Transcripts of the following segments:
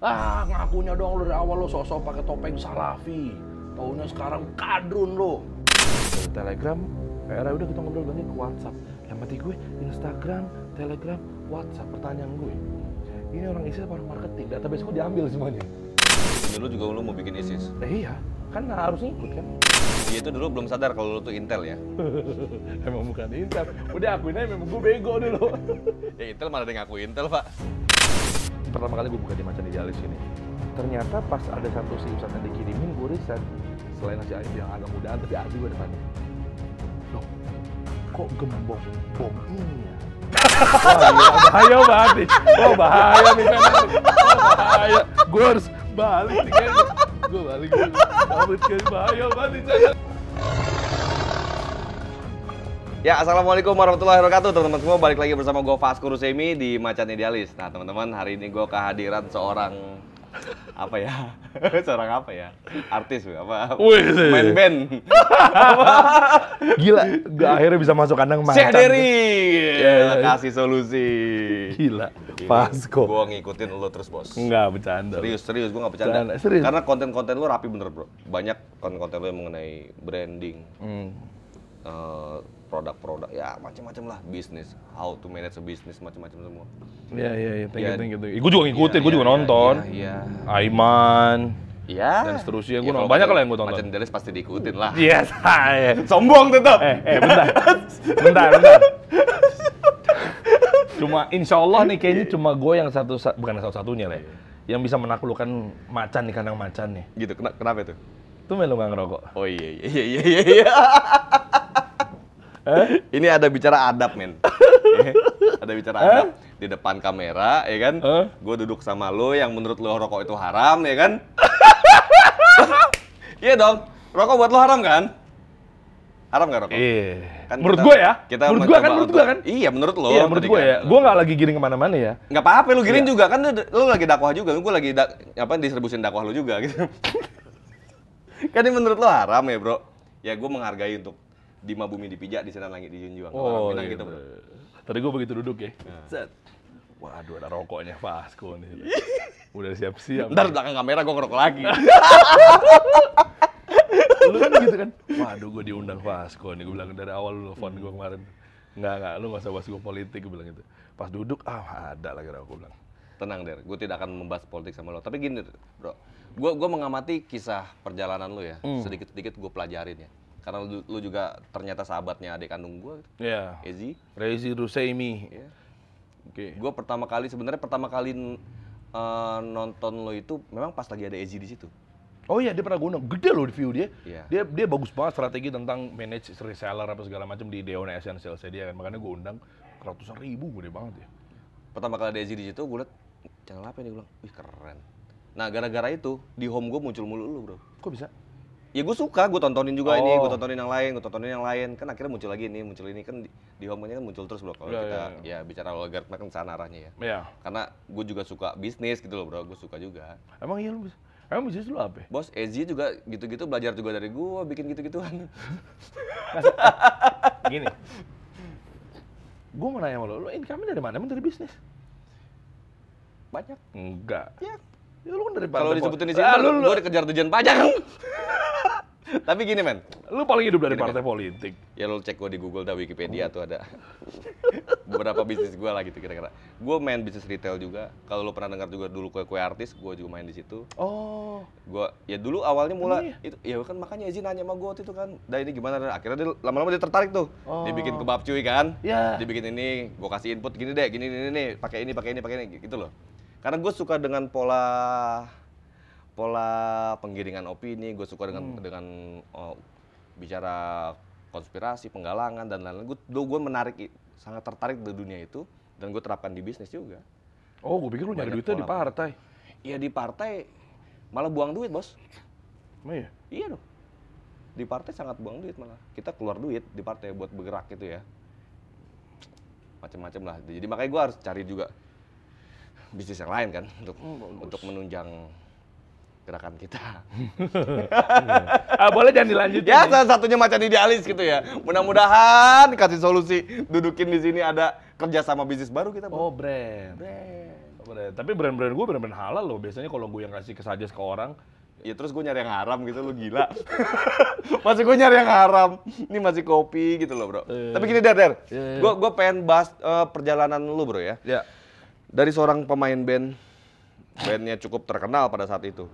Ah, ngakunya dong lu dari awal lo sosok pakai topeng Salafi. Taunya sekarang kadrun lo. Dari Telegram, akhirnya udah kita ngobrol ganti ke WhatsApp. Yang mati gue Instagram, Telegram, WhatsApp. Pertanyaan gue, ini orang ISIS apa orang marketing? Database gue diambil semuanya. Dulu juga lu mau bikin ISIS? Iya, kan harus ngikut kan. Dia itu dulu belum sadar kalau lu tuh Intel ya? Emang bukan Intel, udah akuin aja memang gue bego dulu. Ya Intel malah ada yang ngaku Intel, Pak. Pertama kali gue buka di Macan Idealis ini, ternyata pas ada satu si Ustadz yang dikirimin, gue riset. Selain nasi ayam yang agak mudaan, tapi ada juga depannya. Loh, kok gembok bom ini ya? Wah, bahaya banget nih. Oh, bahaya nih kan. Oh, bahaya. Gue harus balik nih kayaknya. Gue balik dulu. Kabut kayaknya bahaya banget nih. Ya, assalamualaikum warahmatullahi wabarakatuh teman-teman semua. Balik lagi bersama gue Vasco Rusemi di Macan Idealis. Nah teman-teman, hari ini gue kehadiran seorang apa ya? Seorang apa ya? Artis apa? Wih, main band. Gila, gue akhirnya bisa masuk kandang macan. Syekh Dery. Yeah. Kasih solusi. Gila, Vasco. Gue ngikutin lo terus bos. Enggak, bercanda. Serius, gue gak bercanda. Serius. Karena konten-konten lo rapi bener bro. Banyak konten-konten lo yang mengenai branding. Produk-produk, ya macam-macam lah, bisnis, how to manage a business, macam-macam semua. Iya, thank you. Gue juga ngikutin, gue juga nonton. Iya. Aiman. Iya. Dan seterusnya, gue Ya, nonton. Banyak lah yang gue tonton. Macan Idealis pasti diikutin lah. Yes, Sombong tetap. bentar. Cuma insya Allah nih kayaknya cuma gue yang bukan satu-satunya lah ya, yang bisa menaklukkan macan di kandang macan nih. Gitu, kenapa itu? Tuh lo nggak ngerokok? Oh iya. Ini ada bicara adab, men. Ada bicara adab di depan kamera, ya kan? Gue duduk sama lo yang menurut lo rokok itu haram, ya kan? Iya dong, rokok buat lo haram kan? Haram nggak rokok? Iya. Kan menurut gue ya? Kita menurut gue kan? Iya, menurut lo. Iya, menurut gue ya. Gue nggak lagi giring kemana-mana ya. Nggak apa-apa, lo giring juga kan? Lo lagi dakwah juga, gue lagi distribusin dakwah lo juga gitu. Kan ini menurut lo haram ya, bro? Ya gue menghargai untuk Dima Bumi dipijak, di sana langit dijunjung. Oh, bilang iya, gitu, bro. Tadi gue begitu duduk ya. Set. Waduh, ada rokoknya Vasco nih. Udah siap-siap. Ntar belakang kamera gue ngerokok lagi. Lu kan gitu kan? Waduh, gue diundang Vasco nih. Gue bilang dari awal lu telepon gue kemarin. Enggak, lu gak usah bahas gue politik, gue bilang gitu. Pas duduk, ada lagi rokok, gue bilang. Tenang, Der. Gue tidak akan membahas politik sama lo. Tapi gini, bro. Gue mengamati kisah perjalanan lo ya. Sedikit-sedikit gue pelajarin ya. Karena lu juga ternyata sahabatnya adik kandung gue. Iya. Rezi Rusemi. Yeah. Oke. Gue pertama kali nonton lo itu memang pas lagi ada Ezi di situ. Oh iya, dia pernah gue undang. Gede loh di view dia. Iya. Dia bagus banget strategi tentang manage reseller apa segala macam di Deona Essentials dia kan. Makanya gue undang ratusan ribu, gede banget ya. Pertama kali ada Ezi di situ, gue liat channel apa ya, dia bilang, wih keren. Nah gara-gara itu di home gue muncul mulu lu, bro. Kok bisa? Ya gue suka, gue tontonin juga ini, gue tontonin yang lain, kan akhirnya muncul lagi ini, kan di home-nya kan muncul terus bro. Kalau kita ya bicara logaritma kan sana arahnya ya. Iya. Karena gue juga suka bisnis gitu loh bro, gue suka juga. Emang iya lu bisa? Emang bisnis lu apa? Bos, Ezi juga gitu-gitu belajar juga dari gue, bikin gitu-gituan. Gini, gue mau nanya sama lo income-nya dari mana? Emang dari bisnis? Banyak. Enggak. Ya. Ya lu kan dari Kalau disebutin di sini, gue dikejar Dirjen Pajak. Tapi gini men, lu paling hidup dari partai politik. Ya lu cek gue di Google dah, Wikipedia tuh ada beberapa bisnis gue lah gitu kira-kira. Gue main bisnis retail juga. Kalau lu pernah dengar juga dulu kue artis, gue juga main di situ. Oh. Gue ya dulu awalnya mulai itu ya kan makanya izin nanya sama gue waktu itu kan. Dah ini gimana? Akhirnya dia lama-lama dia tertarik tuh. Dia bikin kebab cuy kan. Iya. Dia bikin ini, gue kasih input gini deh, gini nih, pakai ini gitu loh. Karena gue suka dengan pola penggiringan opini, gue suka dengan bicara konspirasi, penggalangan dan lain-lain. Gue sangat tertarik di dunia itu dan gue terapkan di bisnis juga. Oh, gue pikir lu nyari duitnya di partai. Iya di partai malah buang duit bos. Oh iya? Iya dong. Di partai sangat buang duit malah. Kita keluar duit di partai buat bergerak gitu ya. Macam-macam lah. Jadi makanya gue harus cari juga bisnis yang lain kan untuk menunjang gerakan kita. Boleh jangan dilanjutin. Ya salah satunya Macan Idealis gitu ya. Mudah-mudahan kasih solusi, dudukin di sini ada kerja sama bisnis baru kita. Oh brand. Tapi brand-brand gue brand-brand halal loh. Biasanya kalau gue yang kasih suggest ke orang, ya terus gue nyari yang haram gitu, lu gila. Masih gue nyari yang haram. Ini masih kopi gitu loh, bro. Tapi gini, Der. Gue pengen bahas perjalanan lu, bro ya. Ya. Dari seorang pemain bandnya cukup terkenal pada saat itu.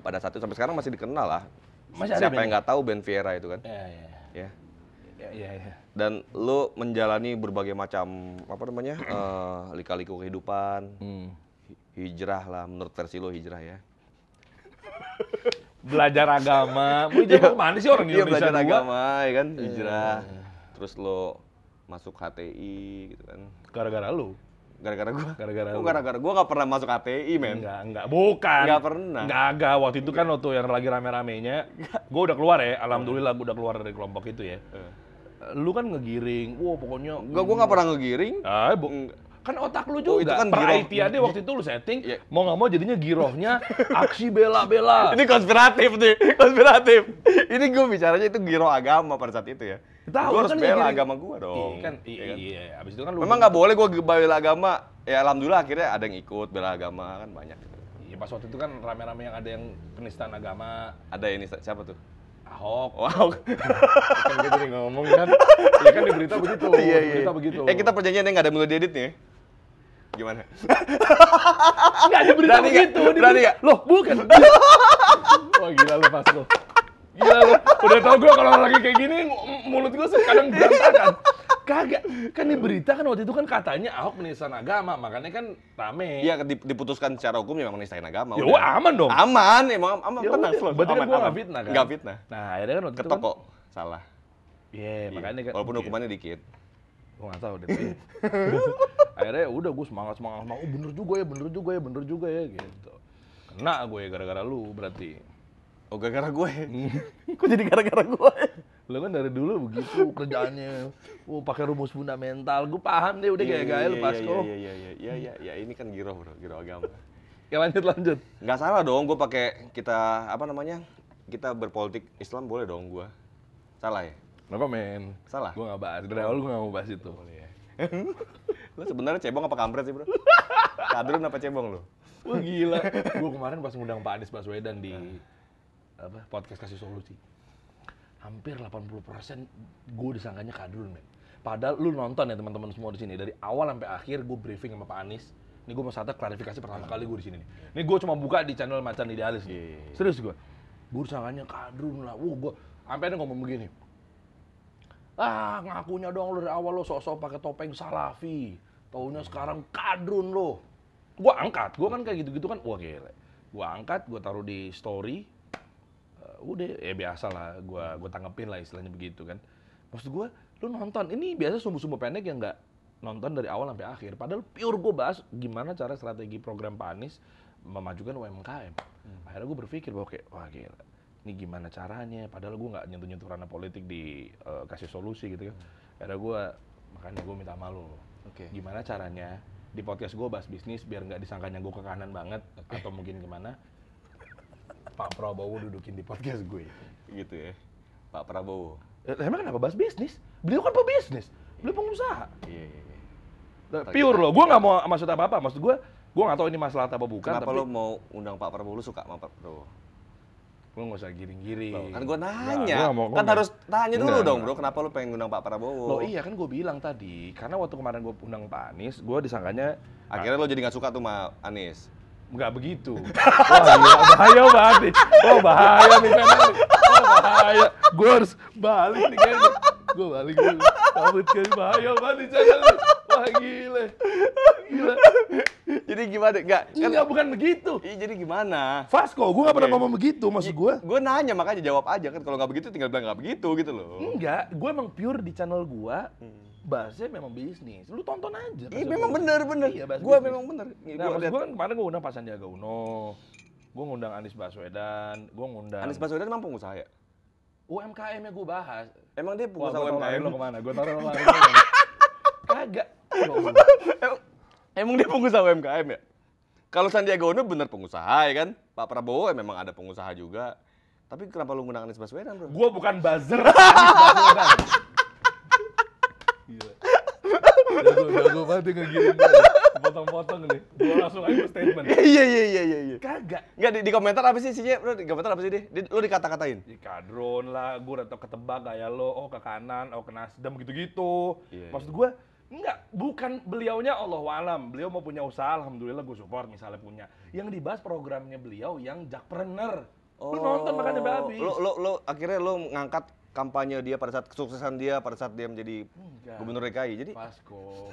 Pada saat itu sampai sekarang masih dikenal lah. Masih ada Siapa yang nggak tahu band Viera itu kan? Iya. Ya. Dan lu menjalani berbagai macam lika-liku kehidupan, hijrah lah, menurut versi lu hijrah ya. Belajar agama, mau hijrah kemana sih orang Iya, Indonesia? belajar dua? agama ya kan, hijrah. Terus lo masuk HTI gitu kan. Gara-gara lu? Gara-gara gua. Gara-gara lu. Gara-gara gua nggak pernah masuk HTI, men. Enggak, bukan. Nggak pernah. Enggak, waktu itu kan waktu yang lagi rame-ramenya, gue udah keluar ya, alhamdulillah gue udah keluar dari kelompok itu ya. Lu kan ngegiring, pokoknya... Enggak, gua nggak pernah ngegiring. Kan otak lu juga, itu kan per giroh. IT-nya waktu itu lu setting, mau nggak mau jadinya girohnya aksi bela-bela. Ini konspiratif nih, konspiratif. Ini gua bicaranya itu giro agama pada saat itu ya. Gua harus kan bela agama gua dong. Iya, abis itu kan lu... Memang nggak boleh gua bela agama. Ya alhamdulillah akhirnya ada yang ikut bela agama kan banyak. Iya, pas waktu itu kan rame-rame yang ada yang penistaan agama. Ada ini siapa tuh? Ahok. Wow. Kan gue jadi ngomong kan. Iya kan di berita begitu. Iya. Berita begitu. Kita perjanjian nggak ada mulai diedit nih. Gimana? Nggak ada berita Berani begitu. nggak? Berani nggak? Loh, bukan. Wah, gila lu pas lu. Gila lu. Udah tau gue kalau lagi kayak gini mulut gue kadang berantakan. Kagak. Kan di berita kan waktu itu kan katanya Ahok penistaan agama, makanya kan rame. Iya, diputuskan secara hukum ya memang nistain agama. Ya aman dong. Aman, emang aman. Ya Tenang, udah, berarti kan gue nggak fitnah kan? Nggak fitnah. Nah, akhirnya kan waktu itu Ketok kan... kok, salah. Iya, makanya kan... Walaupun hukumannya dikit. Gue nggak tahu deh. Akhirnya udah gue semangat. Oh bener juga ya gitu. Kena gue gara-gara lu berarti. Oh gara-gara gue? Kok jadi gara-gara gue? Lo kan dari dulu begitu kerjaannya. Pakai rumus fundamental. Gue paham deh udah gaya-gaya lu Pasko. Iya, ini kan giro bro, giro agama. Ya lanjut. Nggak salah dong gue pakai kita berpolitik Islam boleh dong gue. Salah ya? Kenapa men? Salah? Gue nggak bahas, dari awal gue nggak mau bahas itu. Lu sebenarnya cebong apa kampret sih bro? Kadrun apa cebong lu? Wah gila. Gue kemarin pas ngundang Pak Anies Baswedan di podcast Kasih Solusi. Hampir 80% gue disangkanya kadrun men. Padahal lu nonton ya teman-teman semua di sini. Dari awal sampai akhir gue briefing sama Pak Anies. Ini gue mau klarifikasi pertama kali gue di sini nih. Ini gue cuma buka di channel Macan Idealis. Serius gue. Gue disangkanya kadrun lah. Gue sampai ada ngomong begini. Ngakunya dong lu dari awal lo sok-sok pakai topeng Salafi. Taunya sekarang kadrun lo. Gue angkat, gue kan kayak gitu-gitu kan, wah gila. Gue angkat, gue taruh di story. Udah, ya biasa lah, gue tanggepin lah istilahnya begitu kan. Maksud gue, lu nonton, ini biasa sumbu-sumbu pendek yang nggak nonton dari awal sampai akhir. Padahal pure gue bahas gimana cara strategi program Pak Anies memajukan UMKM. Akhirnya gue berpikir bahwa kayak, wah gila. Ini gimana caranya, padahal gue nggak nyentuh-nyentuh ranah politik di Kasih Solusi gitu kan. Akhirnya makanya gue minta malu. Gimana caranya di podcast gue bahas bisnis biar nggak disangkanya gue ke kanan banget atau mungkin gimana. Pak Prabowo dudukin di podcast gue. Gitu ya, Pak Prabowo. Emang kenapa bahas bisnis? Beliau kan pebisnis, beliau pengusaha. Iya. Pure loh, gue nggak mau maksud apa-apa. Maksud gue nggak tahu ini masalah apa bukan. Kenapa lo mau undang Pak Prabowo, lu suka sama Pak Prabowo? Lo nggak usah giring-giring. Kan gue nanya, kan harus tanya dulu dong bro, kenapa lo pengen undang Pak Prabowo? Loh iya kan gue bilang tadi, karena waktu kemarin gue undang Pak Anies, gue disangkanya... Akhirnya lo jadi nggak suka tuh sama Anies? Nggak begitu. Wah gila, bahaya banget nih. Oh bahaya nih memang nih. Oh bahaya. Gue harus balik nih kayaknya. Gue balik dulu. Kabut kayaknya bahaya banget nih channel nih. Wah gila. Gila. Jadi gimana? Enggak, bukan begitu. Iya jadi gimana? Vasco, gue nggak pernah ngomong begitu maksud gue. Gue nanya makanya jawab aja kan. Kalau nggak begitu tinggal bilang nggak begitu gitu loh. Enggak, gue emang pure di channel gue. Bahasnya memang bisnis. Lu tonton aja. Iya memang bener. Iya, gue memang bener. Nah maksud gue kan kemarin gue undang Pak Sandiaga Uno. Gue ngundang Anies Baswedan. Gue ngundang... Anies Baswedan emang pengusaha ya? UMKM-nya gue bahas. Emang dia pengusaha UMKM? UMKM? Lo kemana? Gue taruh lo lari. Kagak. Emang dia pengusaha UMKM ya? Kalau Sandiaga Uno bener pengusaha ya kan? Pak Prabowo memang ada pengusaha juga. Tapi kenapa lu ngundang Anies Baswedan bro? Gue bukan buzzer Anies Baswedan. Gila. Jago banget ngegiring gue. potong-potong nih. Gue langsung aja statement. Iya. Kagak. Enggak di komentar apa sih isinya, bro? Di komentar apa sih dia? Lo dikata-katain? Di kadron lah, gue udah tau ketebak kayak lo, oh ke kanan, oh ke Nasdem gitu-gitu. Iya, Maksud gue, enggak, bukan beliaunya Allahualam. Beliau mau punya usaha, alhamdulillah gue support misalnya punya. Yang dibahas programnya beliau yang jakpreneur. Lu nonton makanya sampai habis. Lo akhirnya lo ngangkat kampanye dia pada saat kesuksesan dia pada saat dia menjadi gubernur DKI. Jadi Pasko.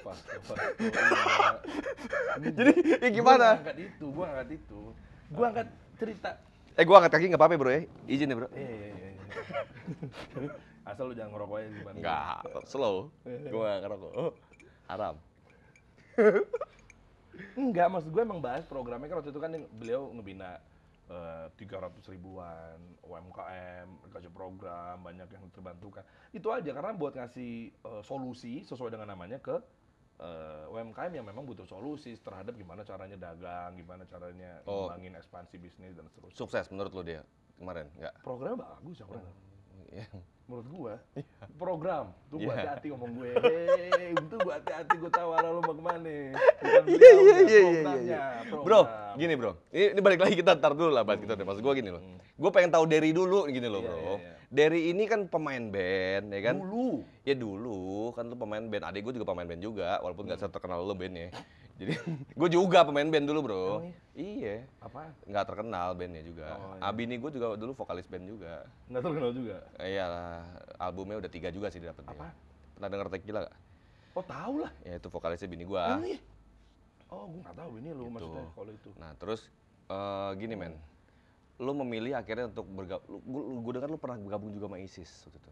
jadi ya gimana? Gue angkat itu. Gue angkat cerita. Gua angkat kaki nggak apa-apa bro ya? Izin ya bro? Iya. Asal lu jangan ngerokok aja gimana. Nggak, slow. Gua nggak ngerokok. Haram. Enggak, maksud gue emang bahas programnya kan waktu itu kan beliau ngebina 300 ribuan UMKM, kasih program, banyak yang terbantukan. Itu aja, karena buat ngasih solusi sesuai dengan namanya ke UMKM yang memang butuh solusi terhadap gimana caranya dagang, gimana caranya ngembangin ekspansi bisnis dan seterusnya. Sukses menurut lo dia kemarin? Nggak? Programnya bagus ya, Iya. menurut gua. Program, tuh gua hati-hati ngomong gue. Untung gua hati-hati, gua tahu arah lu mau kemana. Bukan programnya. Bro, gini bro, ini balik lagi kita ntar dulu lah bahas kita deh. Maksud gua gini loh, gua pengen tahu Derry dulu gini loh bro. Derry ini kan pemain band, ya kan? Dulu. Ya dulu, kan lu pemain band. Adik gue juga pemain band juga, walaupun nggak terkenal lo bandnya. Jadi, gue juga pemain band dulu bro. Iya. Apa? Nggak terkenal bandnya juga. Abini gue juga dulu vokalis band juga. Nggak terkenal juga? Iyalah, albumnya udah 3 juga sih dapetnya. Apa? Pernah denger Tequila nggak? Oh tahu lah. Ya itu vokalisnya bini gue. Ini? Oh, gue nggak tahu ini lu maksudnya kalau itu. Nah terus gini men, lu memilih akhirnya untuk bergabung. Gue dengar lu pernah bergabung juga sama ISIS waktu itu.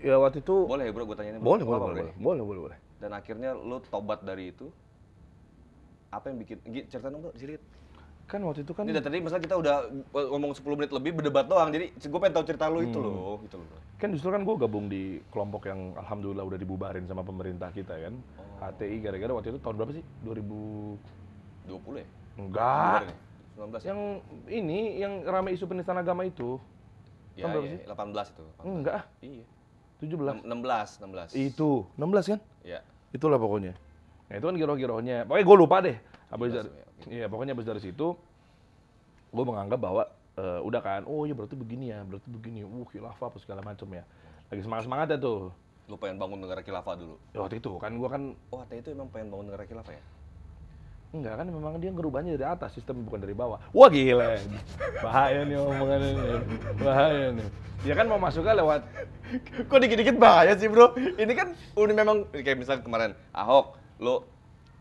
Ya waktu itu. Boleh bro, gue tanyain. Boleh. Dan akhirnya lu tobat dari itu. Apa yang bikin? Cerita dong bro, sedikit. Kan waktu itu kan. Ini dari tadi misalnya kita udah ngomong 10 menit lebih berdebat doang. Jadi gue pengen tahu cerita lu itu loh, gitu loh. Bro. Kan justru kan gue gabung di kelompok yang alhamdulillah udah dibubarin sama pemerintah kita kan. HTI gara-gara waktu itu tahun berapa sih? 2020 ya? Enggak. 19 yang ini yang ramai isu penistaan agama itu. Ya, tahun berapa ya, sih? 18 itu. 18. Enggak. Iya. 17. 16. Itu 16 kan? Iya. Itulah pokoknya. Nah itu kan giroh-girohnya. Pokoknya gue lupa deh. Iya pokoknya abis dari situ gue menganggap bahwa udah kan, oh iya berarti begini, khilafah apa segala macam ya. Lagi semangat-semangatnya tuh. Lu pengen bangun negara khilafah dulu? Ya, waktu itu kan gue kan. Oh HTI itu emang pengen bangun negara khilafah ya? Enggak kan, memang dia ngerubahnya dari atas, sistem bukan dari bawah. Wah gila, bahaya nih omongannya nih, bahaya nih. Ya kan mau masuknya lewat. Kok dikit-dikit bahaya sih bro? Ini kan udah memang, kayak misalnya kemarin Ahok, lu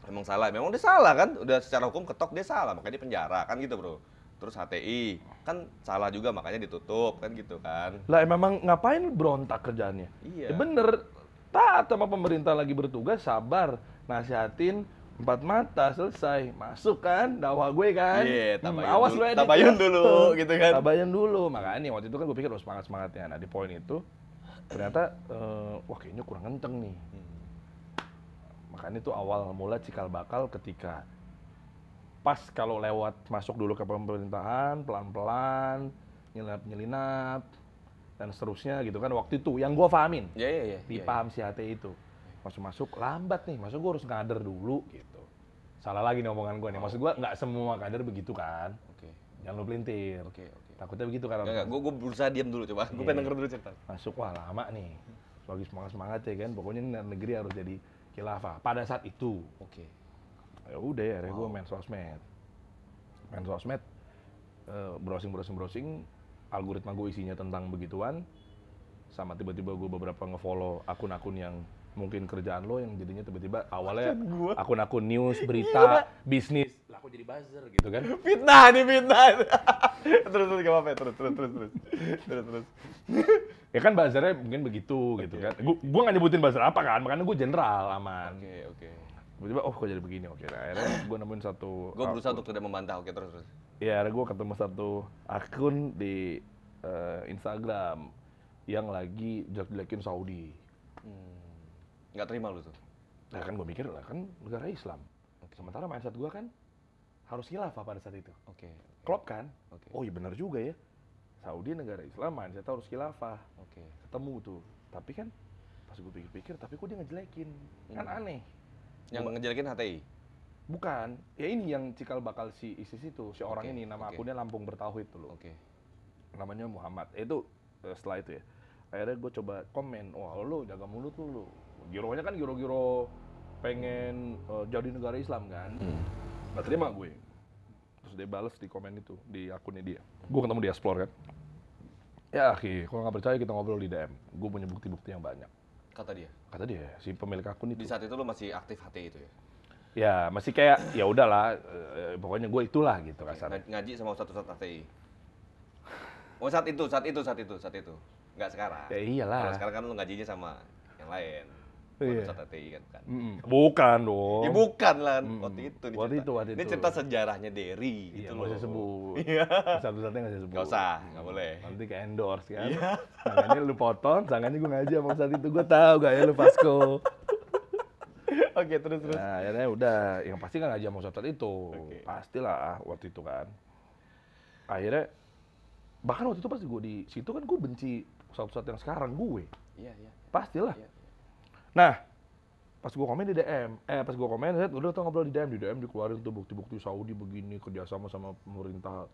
memang salah, memang dia salah kan? Udah secara hukum ketok dia salah, makanya dia penjara kan gitu bro. Terus HTI, kan salah juga makanya ditutup kan gitu kan. Lah memang ngapain berontak kerjaannya? Iya. Ya bener, taat sama pemerintah lagi bertugas, sabar, nasihatin, 4 mata selesai, masuk kan, dakwah gue kan. Iya, awas lu edit. tabayun dulu gitu kan. Tabayun dulu, makanya waktu itu kan gue pikir semangat-semangatnya. Nah di poin itu, ternyata, wah kayaknya kurang kenceng nih. Makanya itu awal mula cikal bakal ketika pas kalau lewat masuk dulu ke pemerintahan, pelan-pelan, nyelinap, dan seterusnya gitu kan. Waktu itu yang gue pahamin, dipaham si HT itu. Masuk lambat nih, maksud gue harus ngader dulu gitu. Salah lagi nih omongan gue nih, maksud gue nggak semua kader begitu kan. Jangan lu pelintir. Takutnya begitu kan. Enggak, gue berusaha diam dulu coba. Gue pengen denger dulu cerita. Masuk, wah lama nih. Lagi semangat-semangat ya kan, pokoknya negeri harus jadi khilafah. Pada saat itu. Ya udah ya, gue main sosmed, browsing, algoritma gue isinya tentang begituan, sama tiba-tiba gue beberapa ngefollow akun-akun yang mungkin kerjaan lo yang jadinya tiba-tiba awalnya akun-akun news, berita, bisnis, lah kok jadi buzzer gitu kan? Fitnah. terus gak apa-apa, terus. Ya kan buzzernya mungkin begitu gitu kan? Gue nggak nyebutin buzzer apa kan, makanya gue general aman. Tiba-tiba, oh kok jadi begini, nah, akhirnya gue nemuin satu. Gue berusaha untuk tidak membantah, terus. Iya, akhirnya gue ketemu satu akun di Instagram yang lagi jelek-jelekin Saudi. Nggak terima lu tuh? Nah kan gue mikir lah, kan negara Islam. Sementara mindset gue kan harus khilafah pada saat itu. Klop kan? Oh iya benar juga ya. Saudi negara Islam, mindset harus khilafah. Ketemu tuh. Tapi kan pas gue pikir-pikir, tapi kok dia ngejelekin? Kan aneh. Yang ngejelekin HTI? Bukan, ya ini yang cikal bakal si ISIS itu, si orang ini, nama akunnya Lampung Bertauhid tuh loh. Namanya Muhammad. Itu setelah itu ya, akhirnya gue coba komen, wah lu jaga mulut lu. Gironya kan giro-giro pengen jadi negara Islam kan. Nggak terima gue. Terus dia bales di komen itu, di akunnya dia. Gue ketemu di Explore kan. Ya akhi, kalau nggak percaya kita ngobrol di DM. Gue punya bukti-bukti yang banyak. Kata dia? Kata dia, si pemilik akun itu. Di saat itu lo masih aktif HTI itu ya? Ya, masih kayak, ya udahlah, pokoknya gue itulah gitu kasarnya. Ngaji sama Ustadz HTI? Oh saat itu? Nggak sekarang? Ya iyalah. Kalau sekarang kan lo ngajinya sama yang lain. Iya. Ustadz HTI kan? Bukan dong. Ya bukan lah, waktu itu. Ini cerita sejarahnya Derry. Iya, gitu nggak usah sebut. Iya. Satu-satunya nggak usah sebut. Nggak usah, nggak boleh. Nanti ke endorse kan. Iya. Tangannya lu potong, tangannya gue ngaji sama saat itu. Gue tahu gak ya lu Vasco. Oke, terus. Nah, akhirnya udah, yang pasti kan ngaji sama Ustadz itu. Pastilah waktu itu kan. Akhirnya, bahkan waktu itu pas gue di situ kan gue benci Ustadz yang sekarang gue. Iya. Pastilah. Iya. Nah, pas gue komen di DM, udah tuh ngobrol di DM dikeluarin tuh bukti-bukti Saudi begini, kerjasama sama pemerintah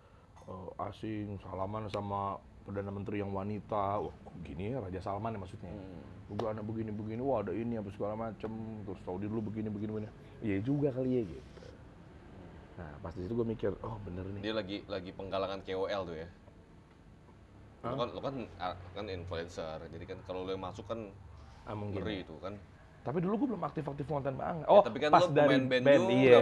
asing, salaman sama Perdana Menteri yang wanita, wah gini ya Raja Salman ya maksudnya. Gue anak begini-begini, wah ada ini apa segala macem, terus Saudi dulu begini-begini. Iya juga kali ya gitu. Nah pas di situ gue mikir, oh bener nih. Dia lagi penggalangan KOL tuh ya? Lo kan influencer, jadi kan kalau lo yang masuk kan ngeri itu kan. Tapi dulu gue belum aktif-aktif konten banget. Oh, ya, tapi kan pas lo dari band juga, iya,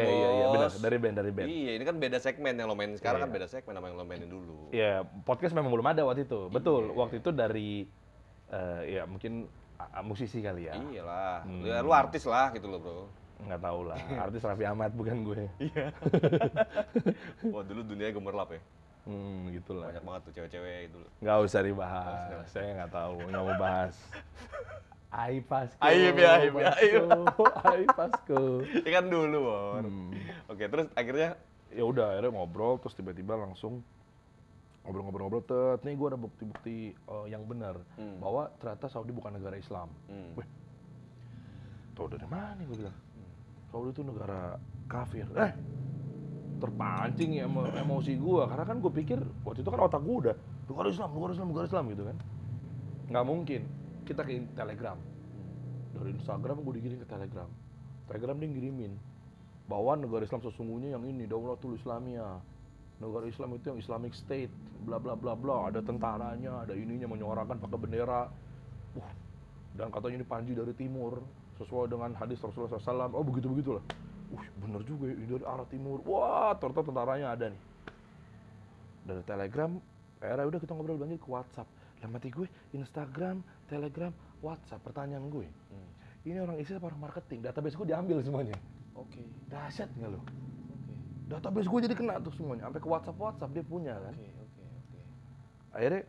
benar, dari band. Iya, ini kan beda segmen yang lo mainin sekarang kan beda segmen sama yang lo mainin dulu. Iya, podcast memang belum ada waktu itu. Betul, waktu itu dari ya mungkin musisi kali ya. Iyalah, ya, lu artis lah gitu loh bro. Nggak tahu lah, artis Raffi Ahmad bukan gue. Iya. Wah dulu dunianya gemerlap ya. Gitulah. Banyak banget tuh cewek-cewek itu. Nggak usah dibahas, saya nggak tahu, nggak mau bahas. Aib Vasco. Aib Vasco. Ini kan dulu, Bon. Oke, terus akhirnya akhirnya ngobrol, terus tiba-tiba langsung ngobrol-ngobrol, nih gue ada bukti-bukti yang benar bahwa ternyata Saudi bukan negara Islam. Weh, tau dari mana gue bilang? Saudi itu negara kafir. Terpancing ya emosi gue, karena kan gue pikir waktu itu kan otak gue udah negara Islam gitu kan. Nggak mungkin. Kita ke Telegram. Dari Instagram gue dikirim ke Telegram. Telegram dia ngirimin bahwa negara Islam sesungguhnya yang ini, Daulatul Islamiyah. Negara Islam itu yang Islamic State, bla bla bla bla, ada tentaranya, ada ininya menyuarakan pakai bendera. Dan katanya ini panji dari timur, sesuai dengan hadis Rasulullah SAW. Oh begitu-begitulah. Bener juga ya, ini dari arah timur. Wah, ternyata tentaranya ada nih. Dari Telegram, akhirnya udah kita ngobrol lanjut ke WhatsApp. Mati gue, Instagram, Telegram, WhatsApp, pertanyaan gue. Ini orang ISIS apa orang marketing? Database gue diambil semuanya. Oke. Dahsyat nggak lo? Database gue jadi kena tuh semuanya. Sampai ke WhatsApp dia punya kan. Oke. Akhirnya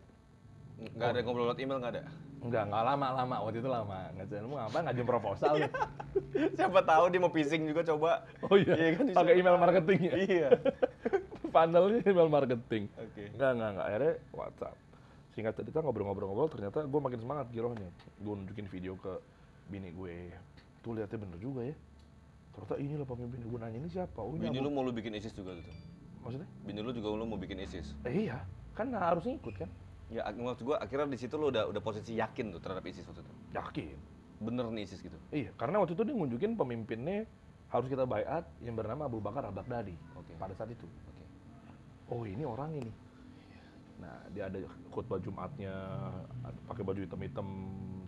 nggak ada ngobrol lewat email, nggak ada? Nggak lama. Waktu itu lama. Ngajuin proposal nih. Siapa tahu dia mau phishing juga coba. Oh iya kan, pakai email marketing ya? Iya. Panelnya email marketing. Oke. Nggak. Akhirnya WhatsApp. Singkat cerita ngobrol-ngobrol, ternyata gue makin semangat girohnya. Gue nunjukin video ke bini gue. Tuh lihatnya bener juga ya. Ternyata ini loh pemimpin. Gue nanya ini siapa? Bini lu mau lu bikin ISIS juga gitu? Maksudnya? Bini lu juga lu mau bikin ISIS? Iya, kan harus ngikut kan. Ya maksud gue akhirnya di situ lu udah posisi yakin tuh terhadap ISIS waktu itu? Yakin. Bener nih ISIS gitu? Iya, karena waktu itu dia ngunjukin pemimpinnya harus kita baiat yang bernama Abu Bakar al-Baghdadi. Pada saat itu. Oh ini orang ini. Nah, dia ada khutbah Jumatnya, pakai baju hitam-hitam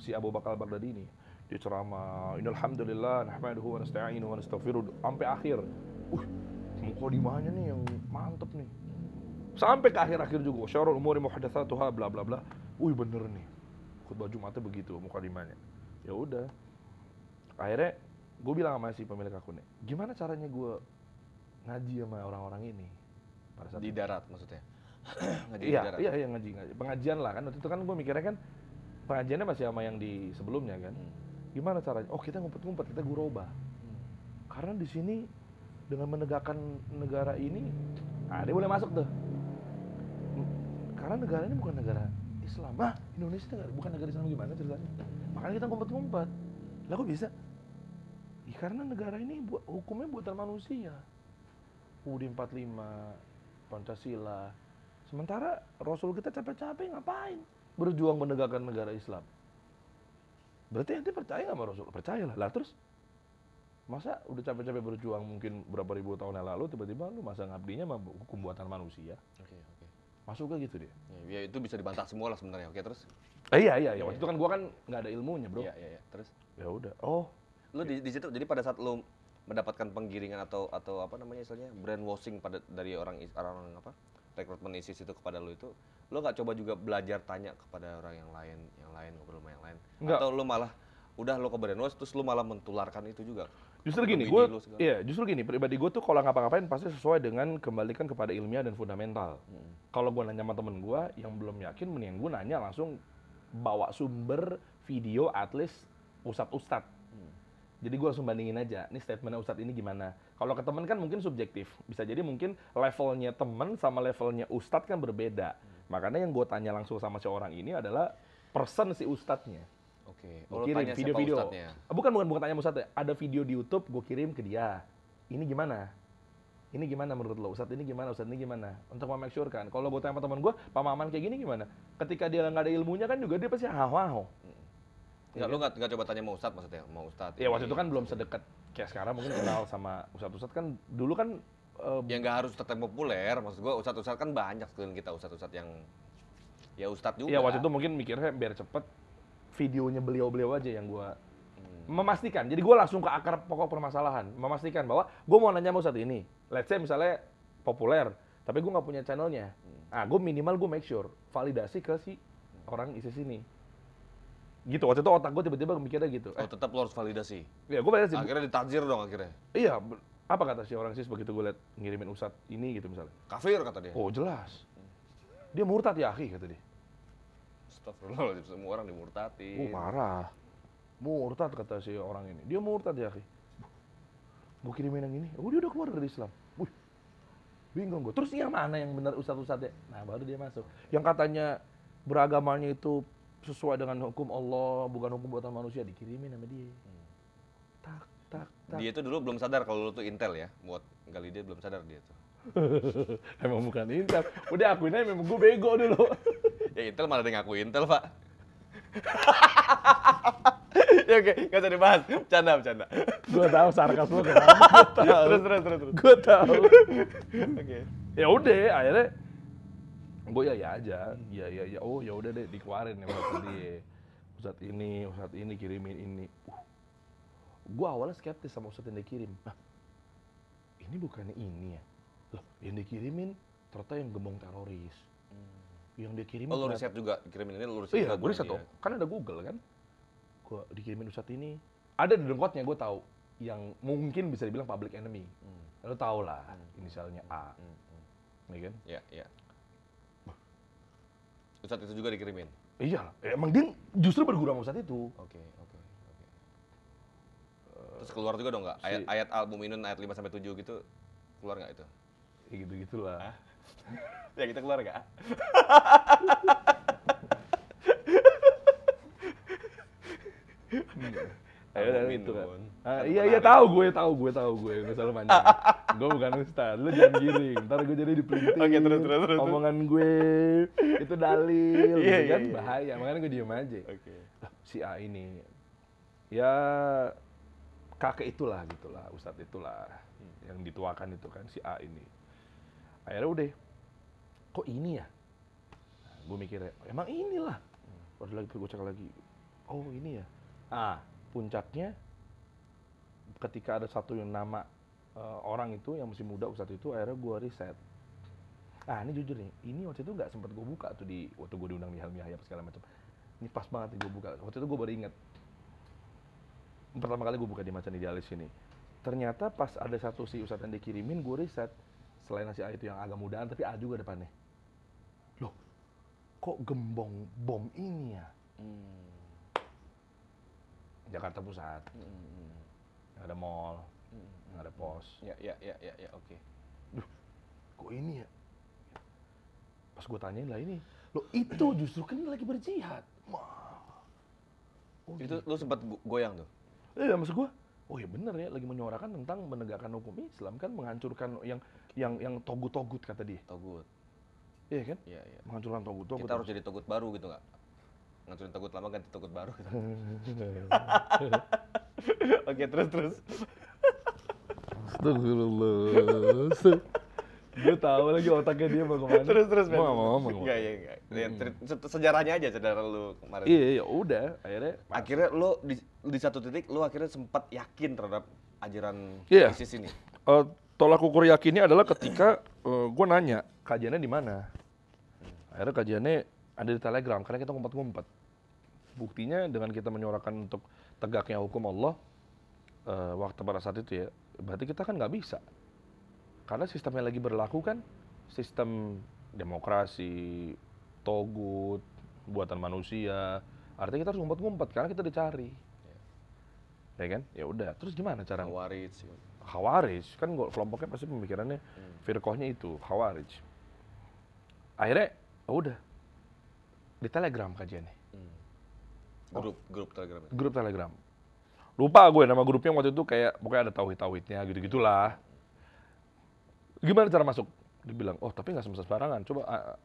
si Abu Bakar al-Baghdadi ini. Dia ceramah, innal hamdalillah nahmaduhu wa nasta'inuhu wa nastaghfiruh sampai akhir. Mukadimahnya nih yang mantep nih. Sampai ke akhir-akhir juga. Syarul umuri muhdatsatuha bla bla bla. Bener nih. Khutbah Jumatnya begitu mukadimahnya. Ya udah. Akhirnya gue bilang sama si pemilik akunnya, gimana caranya gue ngaji sama orang-orang ini? Pada saat di darat maksudnya? Iya ngaji. Pengajian lah kan. Waktu itu kan gue mikirnya kan pengajiannya masih sama yang di sebelumnya kan. Gimana caranya? Oh kita ngumpet-ngumpet, kita guroba. Karena di sini dengan menegakkan negara ini, dia boleh masuk tuh. Karena negara ini bukan negara Islam. Indonesia bukan negara Islam gimana ceritanya? Makanya kita ngumpet-ngumpet. Lah kok bisa? Karena negara ini hukumnya buatan manusia. UUD 45, Pancasila. Sementara Rasul kita capek-capek ngapain? Berjuang menegakkan negara Islam. Berarti ente percaya nggak sama Rasul? Percayalah. Lah terus masa udah capek-capek berjuang mungkin berapa ribu tahun yang lalu tiba-tiba lu masa ngabdinya sama hukum buatan manusia? Oke. Masuk ke gitu dia. Ya itu bisa dibantah semua lah sebenarnya. Oke, terus? Iya. Waktu itu kan gua kan nggak ada ilmunya, bro. Iya. Terus? Ya udah. Oh, Lu di situ jadi pada saat lu mendapatkan penggiringan atau apa namanya istilahnya brainwashing dari orang apa rekrutmen ISIS itu kepada lu itu, lu nggak coba juga belajar tanya kepada orang yang lain ngobrol sama yang lain? Enggak. Atau lu malah udah lu ke brainwash terus lu malah mentularkan itu juga? Justru gini, justru gini, pribadi gue tuh kalau ngapa-ngapain pasti sesuai dengan kembalikan kepada ilmiah dan fundamental. Kalau gue nanya sama temen gue yang belum yakin, mendingan gue nanya langsung bawa sumber video at least ustadz. Jadi gue langsung bandingin aja, nih statementnya ustadz ini gimana. Kalau ke temen kan mungkin subjektif, bisa jadi mungkin levelnya temen sama levelnya ustadz kan berbeda. Makanya yang gue tanya langsung sama si orang ini adalah person si ustadznya. Oke. Gue kirim video-video. Bukan tanya ustadznya. Ada video di YouTube gue kirim ke dia. Ini gimana? Ini gimana menurut lo? Ustadz ini gimana? Ustadz ini gimana? Untuk make sure kan. Kalau gue tanya sama teman gue, pemahaman kayak gini gimana? Ketika dia nggak ada ilmunya kan juga dia pasti haho. Nggak, lu nggak coba tanya mau ustadz maksudnya? Mau ustadz? Ya waktu itu kan belum sedekat kayak sekarang mungkin kenal sama ustadz kan dulu kan. Ya nggak harus ustadz yang populer. Maksud gue ustadz kan banyak sekalian kita ustadz yang ya ustadz juga. Iya waktu itu mungkin mikirnya biar cepet videonya beliau aja yang gue memastikan. Jadi gue langsung ke akar pokok permasalahan, memastikan bahwa gue mau nanya sama ustadz ini. Let's say misalnya populer, tapi gue nggak punya channelnya. Nah, gue minimal gue make sure validasi ke si orang ISIS ini. Gitu, waktu itu otak gue tiba-tiba mikirnya gitu. Oh, tetap lo harus validasi? Iya, gue validasi. Akhirnya ditazir dong akhirnya? Iya, apa kata si orang ISIS begitu gue liat ngirimin ustadz ini gitu misalnya. Kafir kata dia? Oh jelas. Dia murtad ya akhi kata dia. Astagfirullah, semua orang dimurtatin. Oh parah. Murtad kata si orang ini. Dia murtad ya akhi. Gue kirimin yang ini, dia udah keluar dari Islam. Wih, bingung gue. Terus yang mana yang benar ustadz-ustadznya? Nah baru dia masuk. Yang katanya beragamanya itu sesuai dengan hukum Allah, bukan hukum buatan manusia, dikirimin sama dia. Tak. Dia itu dulu belum sadar kalau lu tuh intel ya, buat gali dia belum sadar dia tuh. Emang bukan intel. Udah akuin aja memang gue bego dulu. Ya intel malah dia ngaku intel, Pak. Ya oke, nggak usah dibahas. Bercanda. Gue tahu sarkas lo kenapa. Terus. Gue tahu. Oke. Ya udah, akhirnya gue ya aja. Ya. Oh ya udah deh dikeluarin ya ustadz ini kirimin ini. Gue awalnya skeptis sama ustadz yang dikirim. Nah, ini bukannya ini ya? Loh, yang dikirimin ternyata yang gembong teroris. Yang dikirimin. Oh, lu riset juga dikirimin ini, lu riset. Iya, gue riset dong. Kan ada Google kan. Gue dikirimin ustadz ini. Ada di dengkotnya gue tahu. Yang mungkin bisa dibilang public enemy. Lo tau lah, inisialnya A. Iya kan? Iya. Ustadz itu juga dikirimin? Iya, emang dia justru berguru sama ustadz itu. Oke. Terus keluar juga dong nggak? Ayat Al-Mu'minun ayat 5-7 gitu, keluar nggak itu? Ya gitu-gitulah. Ya kita keluar nggak? Ayo itu kan. Iya tahu gue nggak salah mancing. Gue bukan ustadz, lu jangan giring. Ntar gue jadi dipelintir. Oke, terus. Omongan gue itu dalil, iya, kan iya. bahaya. Makanya gue diem aja. Oke. Si A ini, ya kakek itulah gitulah, ustadz itulah yang dituakan itu kan si A ini. Akhirnya udah, kok ini ya? Nah, gue mikirnya, emang inilah. Baru lagi gue cek lagi, oh ini ya. Puncaknya ketika ada satu yang nama orang itu yang masih muda ustadz itu, akhirnya gue riset. Ini jujur nih, ini waktu itu nggak sempat gue buka tuh waktu gue diundang di Helmi Hayap segala macam. Ini pas banget nih gue buka. Waktu itu gue baru inget. Pertama kali gue buka di Macan Idealis ini. Ternyata pas ada satu si ustadz yang dikirimin, gue riset. Selain si A itu yang agak mudaan, tapi A juga depannya. Loh, kok gembong bom ini ya? Jakarta Pusat. Yang ada mall, yang ada pos. Ya, oke. Duh, kok ini ya? Pas gue tanyain lah ini, loh itu justru kan lagi berjihad. Itu lu sempat goyang tuh? Iya, maksud gue, oh ya bener ya, lagi menyuarakan tentang menegakkan hukum Islam kan, menghancurkan yang togut-togut kata dia. Togut. Iya kan? Iya, iya. Menghancurkan togut-togut. Kita harus jadi togut baru gitu nggak? Ngancurin togut lama ganti togut baru gitu. Oke, terus. Astagfirullah. Gue tahu lagi otaknya dia mau kemana. Terus. Mau ngomong. Enggak. Ya, sejarahnya aja, sejarah lu kemarin. Iya, udah. Akhirnya lu di satu titik lu akhirnya sempat yakin terhadap ajaran Iya. ISIS ini. Tolak ukur yakinnya adalah ketika gue nanya kajiannya di mana. Akhirnya kajiannya ada di Telegram karena kita ngumpet-ngumpet. Buktinya dengan kita menyuarakan untuk tegaknya hukum Allah waktu pada saat itu ya, berarti kita kan nggak bisa. Karena sistem yang lagi berlaku kan sistem demokrasi, togut, buatan manusia. Artinya kita harus ngumpet-ngumpet karena kita dicari. Ya kan? Ya udah. Terus gimana cara? Khawarij kan kelompoknya pasti pemikirannya firqahnya itu Khawarij. Akhirnya udah di Telegram kajiannya. Grup Telegram. Grup Telegram. Lupa gue nama grupnya waktu itu, kayak pokoknya ada tauhid-tauhidnya gitu-gitulah. Gimana cara masuk? Dibilang, oh tapi nggak sembarangan. Coba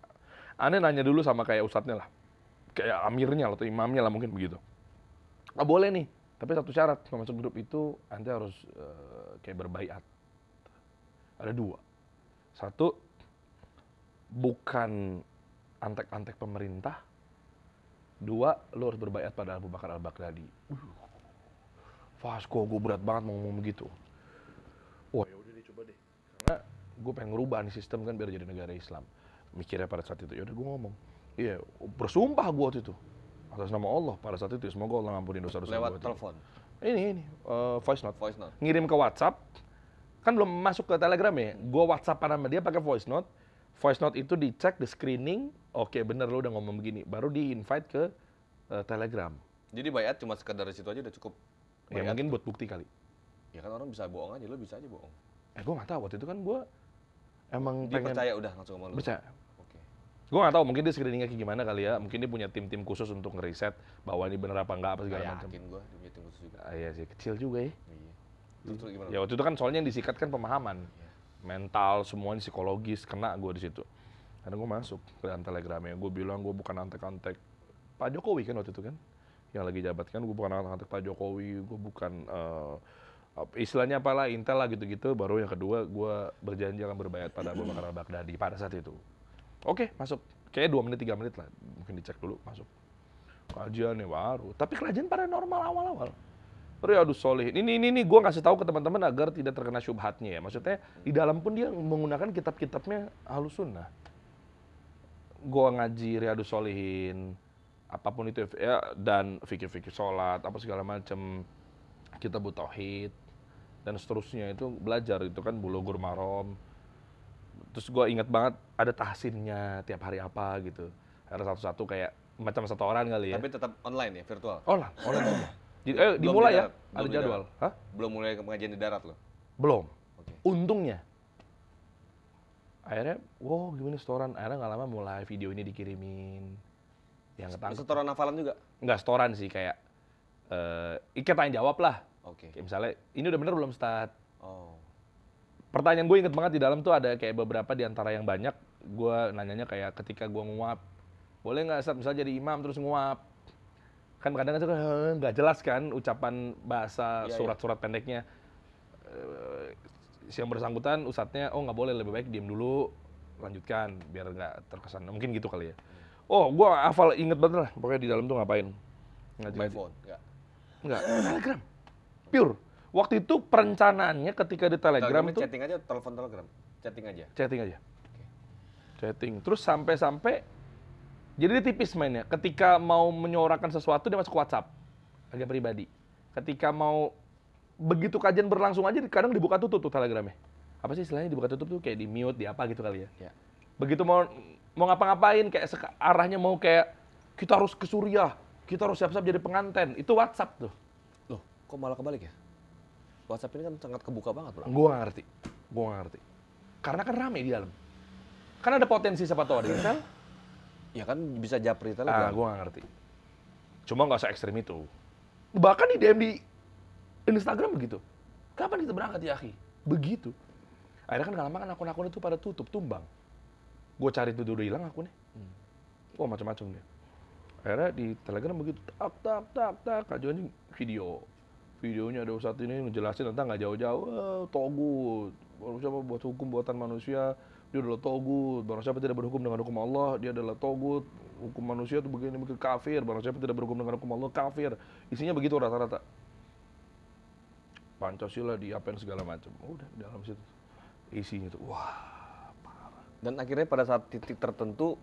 aneh nanya dulu sama kayak ustadznya lah, kayak amirnya atau imamnya lah mungkin begitu. Ah boleh nih, tapi satu syarat kalau masuk grup itu anda harus kayak berbaiat. Ada dua. Satu, bukan antek-antek pemerintah. Dua, lo harus berbaiat pada Abu Bakar Al-Baghdadi. Fasko, gue berat banget mau ngomong begitu. Wah ya udah deh, coba deh. Karena gue pengen ngerubah nih sistem kan biar jadi negara Islam. Mikirnya pada saat itu, ya udah gue ngomong. Iya, bersumpah gue waktu itu atas nama Allah pada saat itu. Semoga Allah ngampuni dosa-dosa gue. Lewat telepon. Ini voice note. Voice note. Ngirim ke WhatsApp. Kan belum masuk ke Telegram ya. Gue WhatsAppan sama dia pakai voice note. Voice note itu dicek, di screening. Oke, bener lo udah ngomong begini. Baru di invite ke Telegram. Jadi bayat cuma sekedar dari situ aja udah cukup. Ya mungkin buat bukti kali. Ya kan orang bisa bohong aja, lo bisa aja bohong. Gue nggak tahu waktu itu kan gue emang Dia pengen percaya udah langsung ngomong lu. percaya. Oke. Gue nggak tahu, mungkin dia screeningnya kayak gimana kali ya. Mungkin dia punya tim-tim khusus untuk ngeriset bahwa ini bener apa enggak apa segala Nggak macam. yakin gue dia punya tim khusus juga. Iya sih, kecil juga ya. Iya. Terus gimana? Ya waktu itu kan soalnya yang disikat kan pemahaman. Iya. Mental, semuanya psikologis, kena gue di situ. Karena gue masuk ke Telegramnya, gue bilang gue bukan antek-antek Pak Jokowi kan waktu itu kan. Yang lagi jabat kan, gue bukan antek-antek Pak Jokowi, gue bukan istilahnya apalah, intel lah gitu-gitu. Baru yang kedua, gue berjanji akan berbaiat pada Abu Bakar Al-Baghdadi pada saat itu. Oke, masuk. Kayaknya 2 menit, 3 menit lah. Mungkin dicek dulu, masuk. Kajian ya baru. Tapi kerajaan pada normal awal-awal. Riyadus Shalihin. Ini gue ngasih tahu ke teman-teman agar tidak terkena syubhatnya ya. Maksudnya di dalam pun dia menggunakan kitab-kitabnya Ahlus Sunnah. Gue ngaji Riyadus Shalihin, apapun itu ya, dan fikih-fikih sholat, apa segala macam, kitab tauhid dan seterusnya itu belajar itu kan Bulughul Maram. Terus gue ingat banget ada tahsinnya tiap hari apa gitu. Ada satu-satu kayak macam setoran kali ya. Tapi tetap online ya, virtual. Online semua. Dimulai ya, ada jadwal. Hah? Belum mulai pengajian di darat loh. Belum. Oke. Untungnya. Akhirnya, wow gimana setoran. Akhirnya nggak lama mulai video ini dikirimin. Yang ketangkep. Setoran hafalan juga? Nggak setoran sih, kayak kita tanya jawab lah. Oke. Kayak misalnya, ini udah bener belum Ustaz? Oh. Pertanyaan gue inget banget di dalam tuh ada kayak beberapa di antara yang banyak. Gue nanyanya kayak ketika gue nguap, boleh nggak Ustaz misalnya jadi imam terus nguap? Kan kadang-kadang kan nggak jelas kan ucapan bahasa surat-surat pendeknya. Yang bersangkutan ustadznya, oh nggak boleh, lebih baik diem dulu, lanjutkan biar nggak terkesan. Mungkin gitu kali ya. Oh, gue hafal, inget banget lah. Pokoknya di dalam tuh ngapain? By phone? Enggak, Telegram. Pure. Waktu itu perencanaannya ketika di Telegram itu chatting aja, telepon Telegram, chatting aja. Chatting aja. Chatting. Terus sampai jadi dia tipis mainnya. Ketika mau menyuarakan sesuatu dia masuk WhatsApp, agak pribadi. Ketika mau begitu kajian berlangsung aja kadang dibuka tutup tuh Telegramnya. Apa sih istilahnya dibuka tutup tuh, kayak di mute, di apa gitu kali ya. Begitu mau ngapa-ngapain kayak arahnya mau kayak kita harus ke Suriah, kita harus siap-siap jadi penganten. Itu WhatsApp tuh. Loh, kok malah kebalik ya? WhatsApp ini kan sangat kebuka banget, bro. Gua nggak ngerti. Karena kan rame di dalam. Kan ada potensi siapa tahu ada intel. Ya kan bisa japri Telegram. Gua nggak ngerti. Cuma nggak se ekstrim itu. Bahkan di DM di Instagram begitu. Kapan kita berangkat ya, akhi? Begitu. Akhirnya kan gak lama kan akun-akun itu pada tutup, tumbang. Gue cari itu udah hilang akunnya. Wah, macam-macam dia. Akhirnya di Telegram begitu, tak, kajuannya video. Videonya ada Ustadz ini ngejelasin tentang nggak jauh-jauh, togut. Barang siapa buat hukum buatan manusia, dia adalah togut. Barang siapa tidak berhukum dengan hukum Allah, dia adalah togut. Hukum manusia itu begini kafir. Barang siapa tidak berhukum dengan hukum Allah, kafir. Isinya begitu rata-rata. Pancasila diapain segala macam. Udah di dalam situ. Isinya tuh, wah, parah. Dan akhirnya pada saat titik tertentu,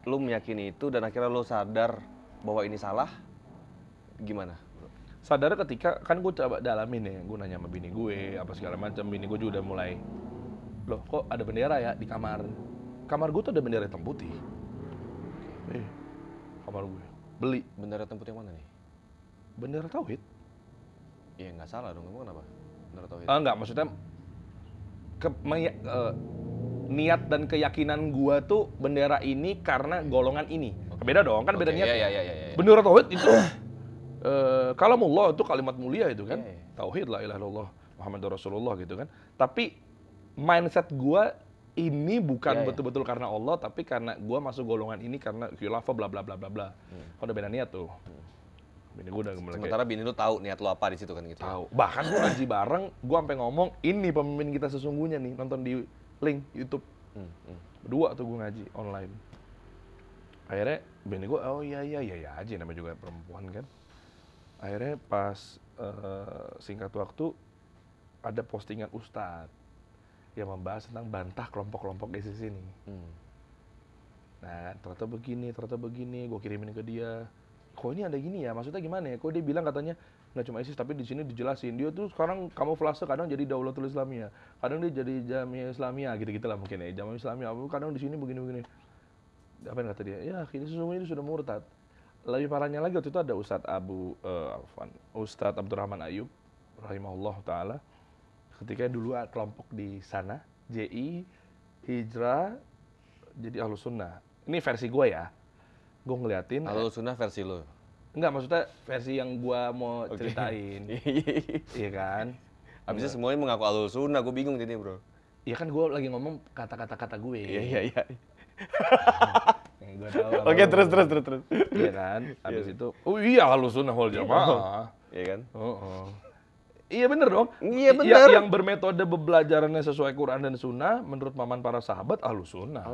lu meyakini itu dan akhirnya lu sadar bahwa ini salah, gimana? Sadar ketika, kan gue coba dalamin ya, gue nanya sama bini gue, apa segala macam, bini gue juga udah mulai, loh kok ada bendera ya di kamar? Kamar gue tuh ada bendera hitam putih. Kamar gue, beli. Bendera hitam putih yang mana nih? Bendera tauhid. Iya nggak salah dong, emang kenapa? Bendera tauhid. Enggak, maksudnya, niat dan keyakinan gue tuh bendera ini karena golongan ini. Beda dong, kan beda niat. Iya. Bendera tauhid itu, kalamullah itu kalimat mulia itu kan. Iya. Tauhid la ilaha illallah Muhammadur Rasulullah gitu kan. Tapi mindset gua ini bukan betul-betul karena Allah, tapi karena gua masuk golongan ini karena khilafah bla bla bla bla bla. Kalau udah beda niat tuh. Bini gua udah mulai Sementara bini lu tahu niat lu apa di situ kan gitu. tahu. Bahkan gua ngaji bareng, gua sampai ngomong ini pemimpin kita sesungguhnya nih, nonton di link YouTube. Berdua tuh gua ngaji online. Akhirnya bini gua, oh iya aja, namanya juga perempuan kan. Akhirnya pas singkat waktu ada postingan Ustadz yang membahas tentang bantah kelompok-kelompok ISIS ini. Nah, ternyata begini, gue kirimin ke dia. Kok ini ada gini ya? Maksudnya gimana ya? Kok dia bilang katanya nggak cuma ISIS, tapi di sini dijelasin. Dia tuh sekarang kamuflase, kadang jadi Daulatul Islamiyah, kadang dia jadi Jamiah Islamiyah, gitu-gitu lah mungkin ya. Jamiah Islamiyah, kadang di sini begini-begini. Apa yang kata dia? Ya, ini sesungguhnya sudah murtad. Lebih parahnya lagi waktu itu ada Ustadz Abdurrahman Ayub rahimahullah ta'ala, ketika dulu kelompok di sana JI Hijrah jadi Ahlus Sunnah. Ini versi gue ya, gue ngeliatin Ahlus Sunnah versi lo? enggak, maksudnya versi yang gue mau ceritain. Iya kan, abisnya semuanya mengaku Ahlus Sunnah, gue bingung jadi bro. iya kan gue lagi ngomong kata-kata gue. Iya. Gua tahu. Oke, terus. Iya kan, habis itu, oh iya Ahlus Sunnah wal Jamaah. Iya kan? Iya bener dong. Iya bener. Yang bermetode belajarannya sesuai Quran dan Sunnah menurut paman para sahabat Ahlus Sunnah.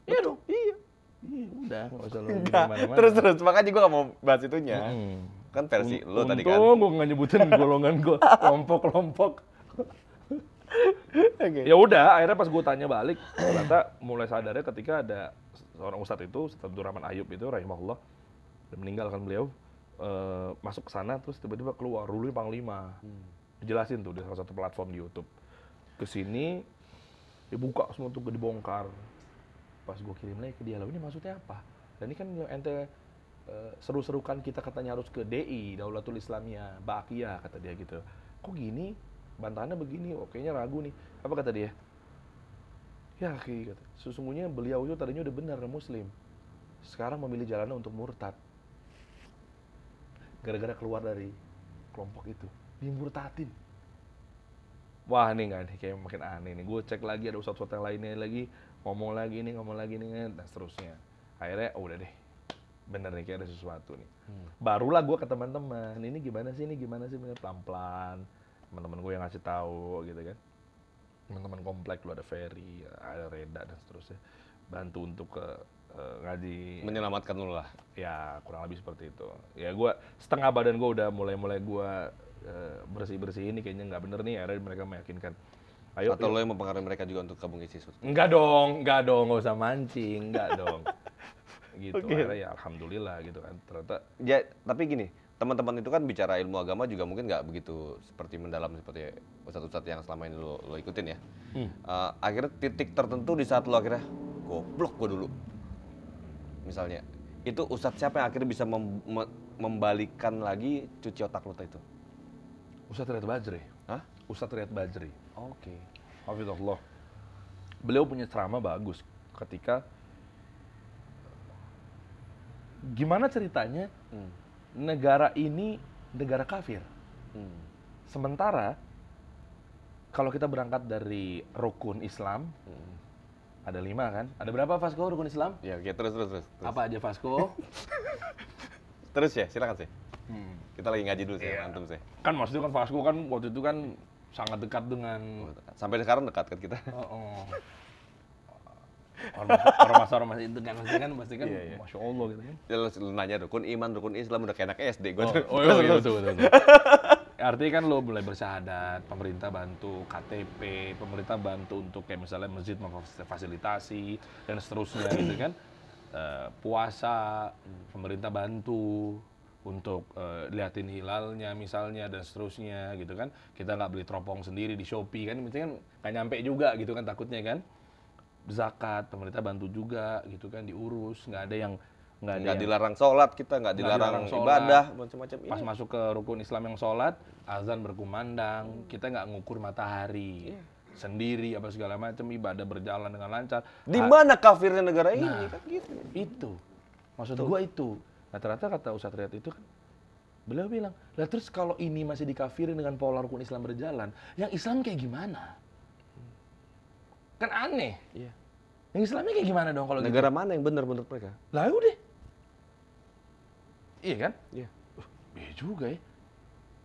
Iya dong. Iya. Iya udah nggak usah lu gimana-mana. Terus makanya gue gak mau bahas itunya. Kan versi lo tadi kan. Untung gue nggak nyebutin golongan gue, kelompok-kelompok. Okay. Ya udah, akhirnya pas gue tanya balik, ternyata mulai sadarnya ketika ada seorang ustadz itu, Ustadz Abdurrahman Ayub itu, rahimahullah, udah meninggalkan beliau, masuk ke sana terus tiba-tiba keluar Ruli Panglima, dijelasin tuh di salah satu platform di YouTube. Kesini dibuka semua tuh dibongkar. Pas gue kirim lagi ke dia, lalu ini maksudnya apa? Dan ini kan yang ente seru-serukan kita katanya harus ke DI, Daulatul Islamiyah, Baqiyah kata dia gitu. Kok gini? Bantahannya begini, kayaknya ragu nih. Apa kata dia? Ya, kata, sesungguhnya beliau itu tadinya udah benar Muslim. Sekarang memilih jalannya untuk murtad. Gara-gara keluar dari kelompok itu, dimurtadin. Wah, ini nggak nih, kayak makin aneh nih. Gue cek lagi, ada ustadz-ustadz yang lainnya lagi, ngomong lagi nih, dan seterusnya. Akhirnya, udah deh, bener nih, kayak ada sesuatu nih. Barulah gue ke teman-teman, ini gimana sih, pelan-pelan. Teman-teman gue yang ngasih tahu gitu kan. Teman-teman komplek lu ada Ferry, ada Reda dan seterusnya. Bantu untuk ke ngaji. Menyelamatkan lu lah. Ya, kurang lebih seperti itu. Ya gue setengah badan gue udah mulai gue bersih-bersih ini kayaknya nggak bener nih, akhirnya mereka meyakinkan. Ayo. Atau lo yang mempengaruhi mereka juga untuk gabung ISIS? Enggak dong, nggak usah mancing, enggak dong. Gitu, akhirnya ya alhamdulillah gitu kan. Ternyata. Ya, tapi gini, teman-teman itu kan bicara ilmu agama juga mungkin nggak begitu seperti mendalam seperti ustadz-ustadz yang selama ini lo ikutin ya. Akhirnya titik tertentu di saat lo akhirnya goblok gue dulu. Misalnya, itu ustadz siapa yang akhirnya bisa membalikan lagi cuci otak lo itu? Ustadz Riyad Bajri. Hah? Ustadz Riyad Bajri. Oke. Hafizahullah. Beliau punya ceramah bagus ketika gimana ceritanya negara ini negara kafir. Sementara kalau kita berangkat dari rukun Islam, ada 5 kan? Ada berapa Vasco rukun Islam? Ya, oke, terus. Apa aja Vasco? Terus ya, silakan sih. Kita lagi ngaji dulu sih, antum sih. Kan maksudnya kan Vasco kan waktu itu kan sangat dekat dengan Sampai sekarang dekat kan kita. Ormas-ormas itu kan pasti kan Iya. Masya Allah gitu kan. Ya, lu nanya rukun iman, rukun Islam udah kayak anak SD. Gua Iya, betul. Artinya kan lo mulai bersyahadat, pemerintah bantu KTP, pemerintah bantu untuk kayak misalnya masjid memfasilitasi dan seterusnya gitu kan. Puasa, pemerintah bantu untuk liatin hilalnya misalnya dan seterusnya gitu kan. Kita nggak beli teropong sendiri di Shopee kan, mungkin kan nggak nyampe juga gitu kan takutnya kan. Zakat, pemerintah bantu juga gitu kan, diurus, nggak ada yang dilarang sholat, kita nggak dilarang ibadah, macam-macam. Pas masuk ke rukun Islam yang sholat, azan berkumandang, kita nggak ngukur matahari sendiri apa segala macam, ibadah berjalan dengan lancar. Di mana kafirnya negara ini kan gitu. Itu maksud gua itu. Nah ternyata kata Ustadz Riyad itu kan, beliau bilang, lah terus kalau ini masih dikafirin dengan pola rukun Islam berjalan, yang Islam kayak gimana? Kan aneh. Iya. Yang Islamnya kayak gimana dong kalau Negara mana yang benar menurut mereka? Lah udah. Iya kan? Iya. Iya juga ya.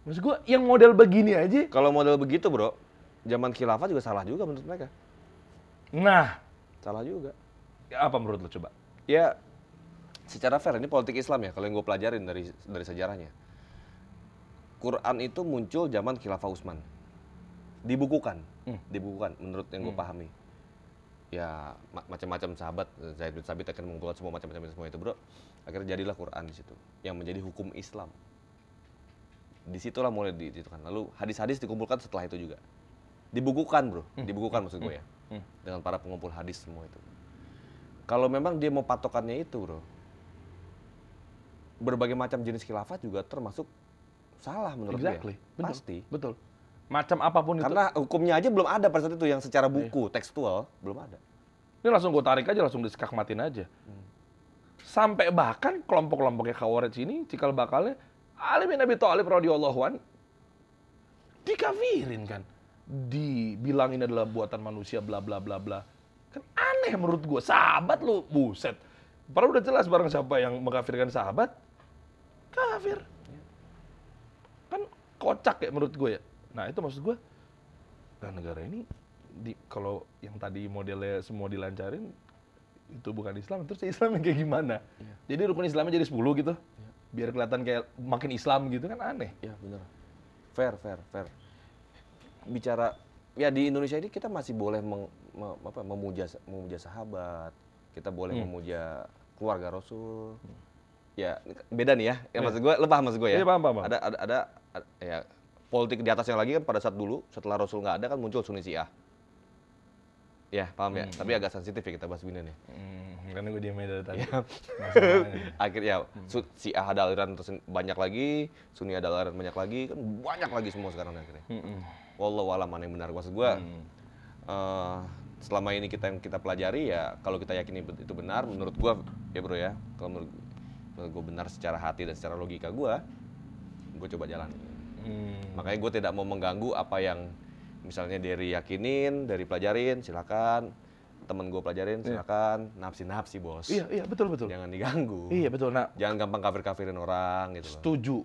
Maksud gua yang model begini aja. Kalau model begitu, bro, zaman khilafah juga salah juga menurut mereka. Nah, Salah juga. apa menurut lo coba? Ya, secara fair, ini politik Islam ya, kalau yang gue pelajarin dari sejarahnya. Quran itu muncul zaman khilafah Utsman. Dibukukan menurut yang gue pahami. Ya, macam-macam sahabat, Zaid bin Tsabit akan mengumpulkan semua macam-macam semua itu, bro. Akhirnya jadilah Quran di situ, yang menjadi hukum Islam. Disitulah mulai kan. Lalu hadis-hadis dikumpulkan setelah itu juga. Dibukukan, bro. Dibukukan maksud gue ya. Dengan para pengumpul hadis semua itu. Kalau memang dia mau patokannya itu, bro, berbagai macam jenis khilafah juga termasuk salah menurut gue. Betul. Pasti. Betul. Macam apapun itu. Karena hukumnya aja belum ada pada saat itu yang secara buku, tekstual, belum ada. Ini langsung gue tarik aja, langsung diskakmatin aja. Sampai bahkan kelompok-kelompoknya Khawarij ini, cikal bakalnya, Ali bin Abi Thalib radhiyallahu an dikafirin kan. Dibilang ini adalah buatan manusia, bla bla bla bla. Kan aneh menurut gue. Sahabat lu, buset. Padahal udah jelas barang siapa yang mengkafirkan sahabat, kafir. Kan kocak ya menurut gue ya. Nah itu maksud gue, nah negara ini, kalau yang tadi modelnya semua dilancarin, itu bukan Islam, terus Islam yang kayak gimana? Jadi rukun Islamnya jadi 10 gitu? Biar kelihatan kayak makin Islam gitu kan aneh. Ya benar. Fair. Bicara, ya di Indonesia ini kita masih boleh memuja sahabat, kita boleh memuja keluarga Rasul. Ya beda nih ya, maksud gue, lo paham maksud gue ya? Iya paham. Ada ya, politik di atasnya lagi kan pada saat dulu, setelah Rasul nggak ada kan muncul Sunni Syiah. Ya, paham ya? Tapi agak sensitif ya kita bahas begini nih. Karena gue diamnya dari tadi. Akhirnya Syiah ada aliran banyak lagi, Sunni ada aliran banyak lagi, kan banyak lagi semua sekarang akhirnya. Wallahu a'lam mana yang benar. Maksud gue, selama ini kita pelajari ya, kalau kita yakini itu benar, menurut gue ya bro ya, kalau menurut gue benar secara hati dan secara logika gue coba jalan. Makanya gue tidak mau mengganggu apa yang misalnya dari yakinin, dari pelajarin, silakan. Temen gue pelajarin, silakan. Nafsi bos. Iya betul. Jangan diganggu. Iya betul. Nah, jangan gampang kafir-kafirin orang gitu loh. Setuju.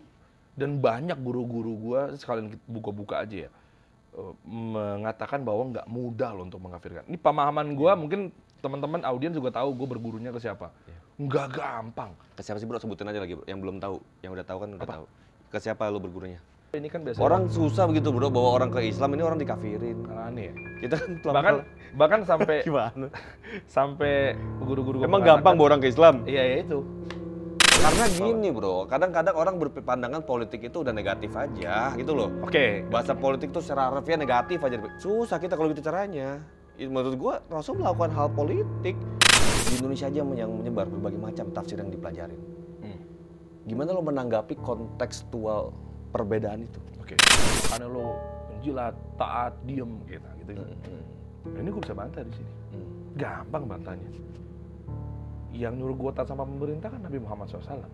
Dan banyak guru-guru gue, sekalian buka-buka aja ya, mengatakan bahwa nggak mudah loh untuk mengkafirkan. Ini pemahaman gue, mungkin teman-teman audiens juga tahu gue bergurunya ke siapa. Nggak gampang. Ke siapa sih bro? Sebutin aja lagi bro. Yang belum tahu. Yang udah tahu kan udah tahu. Ke siapa lu bergurunya? Ini kan biasanya orang susah begitu bro, bawa orang ke Islam, ini orang dikafirin. Aneh ya. Kita kan bahkan sampai gimana? Sampai guru-guru emang gampang bawa orang ke Islam? Iya itu. Karena gini bro, kadang-kadang orang berpandangan politik itu udah negatif aja gitu loh. Oke. Bahasa politik tuh secara harfiah negatif aja. Susah kita kalau gitu caranya. Menurut gua Rasul melakukan hal politik di Indonesia aja yang menyebar berbagai macam tafsir yang dipelajarin. Gimana lo menanggapi kontekstual perbedaan itu? Oke. Karena lo menjilat, taat, diem gitu. Nah, ini gue bisa bantah di sini. Gampang bantahnya. Yang nyuruh gue taat sama pemerintah kan Nabi Muhammad SAW.